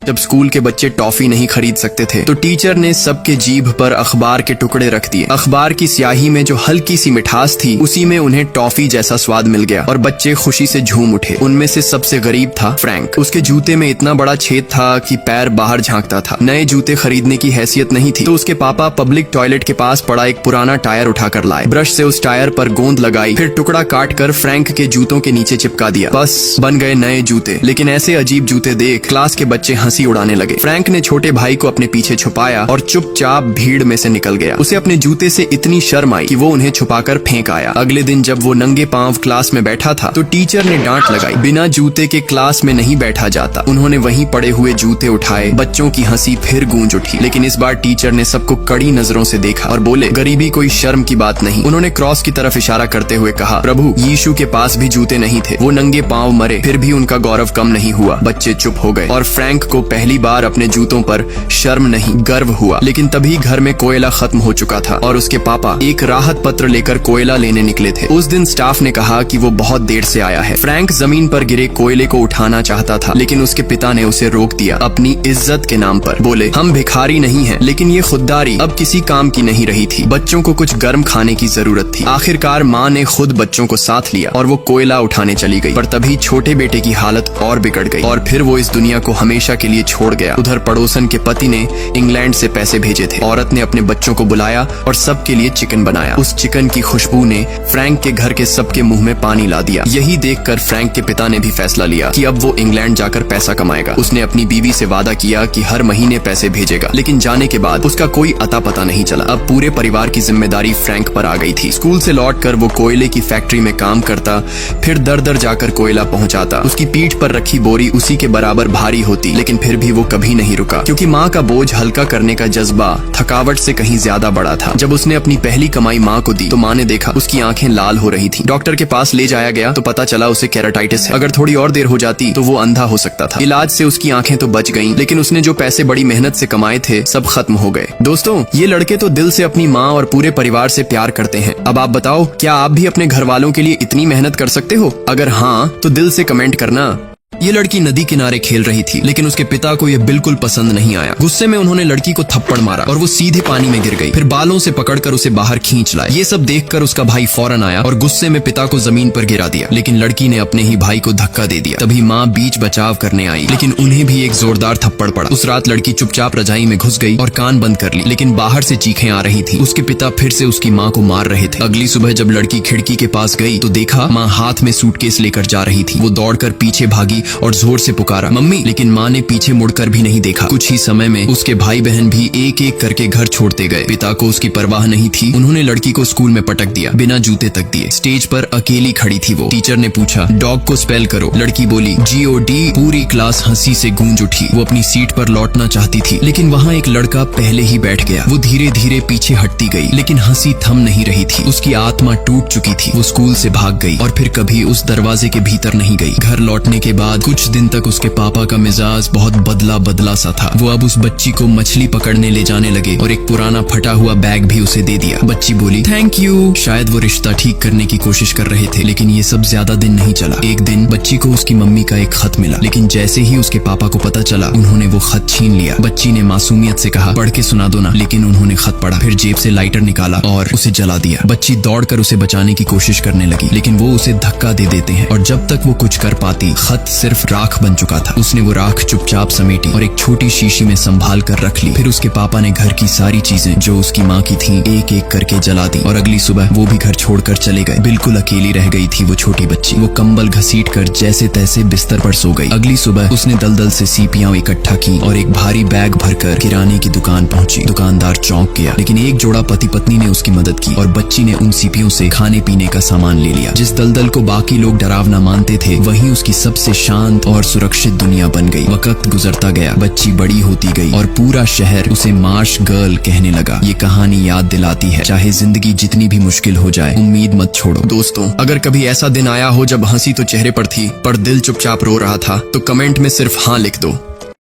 जब स्कूल के बच्चे टॉफी नहीं खरीद सकते थे तो टीचर ने सबके जीभ पर अखबार के टुकड़े रख दिए। अखबार की स्याही में जो हल्की सी मिठास थी उसी में उन्हें टॉफी जैसा स्वाद मिल गया और बच्चे खुशी से झूम उठे। उनमें से सबसे गरीब था फ्रैंक। उसके जूते में इतना बड़ा छेद था कि पैर बाहर झांकता था। नए जूते खरीदने की हैसियत नहीं थी तो उसके पापा पब्लिक टॉयलेट के पास पड़ा एक पुराना टायर उठाकर लाए। ब्रश से उस टायर पर गोंद लगाई, फिर टुकड़ा काट कर फ्रैंक के जूतों के नीचे चिपका दिया। बस बन गए नए जूते। लेकिन ऐसे अजीब जूते देख क्लास के बच्चे हंसी उड़ाने लगे। फ्रैंक ने छोटे भाई को अपने पीछे छुपाया और चुपचाप भीड़ में से निकल गया। उसे अपने जूते से इतनी शर्म आई कि वो उन्हें छुपाकर फेंक आया। अगले दिन जब वो नंगे पांव क्लास में बैठा था तो टीचर ने डांट लगाई, बिना जूते के क्लास में नहीं बैठा जाता। उन्होंने वहीं पड़े हुए जूते उठाए। बच्चों की हंसी फिर गूंज उठी। लेकिन इस बार टीचर ने सबको कड़ी नजरों से देखा और बोले, गरीबी कोई शर्म की बात नहीं। उन्होंने क्रॉस की तरफ इशारा करते हुए कहा, प्रभु यीशु के पास भी जूते नहीं थे, वो नंगे पांव मरे, फिर भी उनका गौरव कम नहीं हुआ। बच्चे चुप हो गए और फ्रैंक को पहली बार अपने जूतों पर शर्म नहीं गर्व हुआ। लेकिन तभी घर में कोयला खत्म हो चुका था और उसके पापा एक राहत पत्र लेकर कोयला लेने निकले थे। उस दिन स्टाफ ने कहा कि वो बहुत देर से आया है। फ्रैंक जमीन पर गिरे कोयले को उठाना चाहता था लेकिन उसके पिता ने उसे रोक दिया अपनी इज्जत के नाम पर। बोले, हम भिखारी नहीं हैं, लेकिन ये खुददारी अब किसी काम की नहीं रही थी। बच्चों को कुछ गर्म खाने की जरूरत थी। आखिरकार माँ ने खुद बच्चों को साथ लिया और वो कोयला उठाने चली गई। पर तभी छोटे बेटे की हालत और बिगड़ गई और फिर वो इस दुनिया को हमेशा के लिए छोड़ गया। उधर पड़ोसन के पति ने इंग्लैंड से पैसे भेजे थे। औरत ने अपने बच्चों को बुलाया और सबके लिए चिकन बनाया। उस चिकन की खुशबू ने फ्रैंक के घर के सबके मुंह में पानी ला दिया। यही देखकर फ्रैंक के पिता ने भी फैसला लिया कि अब वो इंग्लैंड जाकर पैसा कमाएगा। उसने अपनी बीवी से वादा किया कि हर महीने पैसे भेजेगा। लेकिन जाने के बाद उसका कोई अता पता नहीं चला। अब पूरे परिवार की जिम्मेदारी फ्रैंक पर आ गई थी। स्कूल से लौटकर वो कोयले की फैक्ट्री में काम करता, फिर दर दर जाकर कोयला पहुंचाता। उसकी पीठ पर रखी बोरी उसी के बराबर भारी होती, लेकिन फिर भी वो कभी नहीं रुका क्योंकि माँ का बोझ हल्का करने का जज्बा थकावट से कहीं ज्यादा बड़ा था। जब उसने अपनी पहली कमाई माँ को दी तो माँ ने देखा उसकी आंखें लाल हो रही थी। डॉक्टर के पास ले जाया गया तो पता चला उसे केराटाइटिस है। अगर थोड़ी और देर हो जाती तो वो अंधा हो सकता था। इलाज से उसकी आंखें तो बच गईं, लेकिन उसने जो पैसे बड़ी मेहनत से कमाए थे सब खत्म हो गए। दोस्तों, ये लड़के तो दिल से अपनी माँ और पूरे परिवार से प्यार करते हैं। अब आप बताओ, क्या आप भी अपने घर वालों के लिए इतनी मेहनत कर सकते हो? अगर हाँ तो दिल से कमेंट करना। ये लड़की नदी किनारे खेल रही थी लेकिन उसके पिता को यह बिल्कुल पसंद नहीं आया। गुस्से में उन्होंने लड़की को थप्पड़ मारा और वो सीधे पानी में गिर गई। फिर बालों से पकड़कर उसे बाहर खींच लाए। ये सब देखकर उसका भाई फौरन आया और गुस्से में पिता को जमीन पर गिरा दिया। लेकिन लड़की ने अपने ही भाई को धक्का दे दिया। तभी माँ बीच बचाव करने आई लेकिन उन्हें भी एक जोरदार थप्पड़ पड़ा। उस रात लड़की चुपचाप रजाई में घुस गई और कान बंद कर ली, लेकिन बाहर से चीखें आ रही थी। उसके पिता फिर से उसकी माँ को मार रहे थे। अगली सुबह जब लड़की खिड़की के पास गई तो देखा माँ हाथ में सूटकेस लेकर जा रही थी। वो दौड़कर पीछे भागी और जोर से पुकारा, मम्मी, लेकिन माँ ने पीछे मुड़कर भी नहीं देखा। कुछ ही समय में उसके भाई बहन भी एक एक करके घर छोड़ते गए। पिता को उसकी परवाह नहीं थी। उन्होंने लड़की को स्कूल में पटक दिया, बिना जूते तक दिए। स्टेज पर अकेली खड़ी थी वो। टीचर ने पूछा, डॉग को स्पेल करो। लड़की बोली, GOD। पूरी क्लास हंसी से गूंज उठी। वो अपनी सीट पर लौटना चाहती थी लेकिन वहाँ एक लड़का पहले ही बैठ गया। वो धीरे धीरे पीछे हटती गई लेकिन हंसी थम नहीं रही थी। उसकी आत्मा टूट चुकी थी। वो स्कूल से भाग गई और फिर कभी उस दरवाजे के भीतर नहीं गई। घर लौटने के बाद कुछ दिन तक उसके पापा का मिजाज बहुत बदला सा था। वो अब उस बच्ची को मछली पकड़ने ले जाने लगे और एक पुराना फटा हुआ बैग भी उसे दे दिया। बच्ची बोली, थैंक यू। शायद वो रिश्ता ठीक करने की कोशिश कर रहे थे लेकिन ये सब ज्यादा दिन नहीं चला। एक दिन बच्ची को उसकी मम्मी का एक खत मिला, लेकिन जैसे ही उसके पापा को पता चला उन्होंने वो खत छीन लिया। बच्ची ने मासूमियत से कहा, पढ़ के सुना दो ना, लेकिन उन्होंने खत पढ़ा, फिर जेब से लाइटर निकाला और उसे जला दिया। बच्ची दौड़कर उसे बचाने की कोशिश करने लगी लेकिन वो उसे धक्का दे देते हैं और जब तक वो कुछ कर पाती खत सिर्फ राख बन चुका था। उसने वो राख चुपचाप समेटी और एक छोटी शीशी में संभाल कर रख ली। फिर उसके पापा ने घर की सारी चीजें जो उसकी माँ की थीं एक एक करके जला दी और अगली सुबह वो भी घर छोड़कर चले गए। बिल्कुल अकेली रह गई थी वो छोटी बच्ची। वो कंबल घसीट कर जैसे तैसे बिस्तर पर सो गई। अगली सुबह उसने दलदल से सीपियां इकट्ठा की और एक भारी बैग भरकर किराने की दुकान पहुंची। दुकानदार चौंक गया लेकिन एक जोड़ा पति पत्नी ने उसकी मदद की और बच्ची ने उन सीपियों से खाने पीने का सामान ले लिया। जिस दलदल को बाकी लोग डरावना मानते थे वही उसकी सबसे शांत और सुरक्षित दुनिया बन गई। वक्त गुजरता गया, बच्ची बड़ी होती गई और पूरा शहर उसे मार्श गर्ल कहने लगा। ये कहानी याद दिलाती है, चाहे जिंदगी जितनी भी मुश्किल हो जाए, उम्मीद मत छोड़ो। दोस्तों, अगर कभी ऐसा दिन आया हो जब हंसी तो चेहरे पर थी पर दिल चुपचाप रो रहा था तो कमेंट में सिर्फ हाँ लिख दो।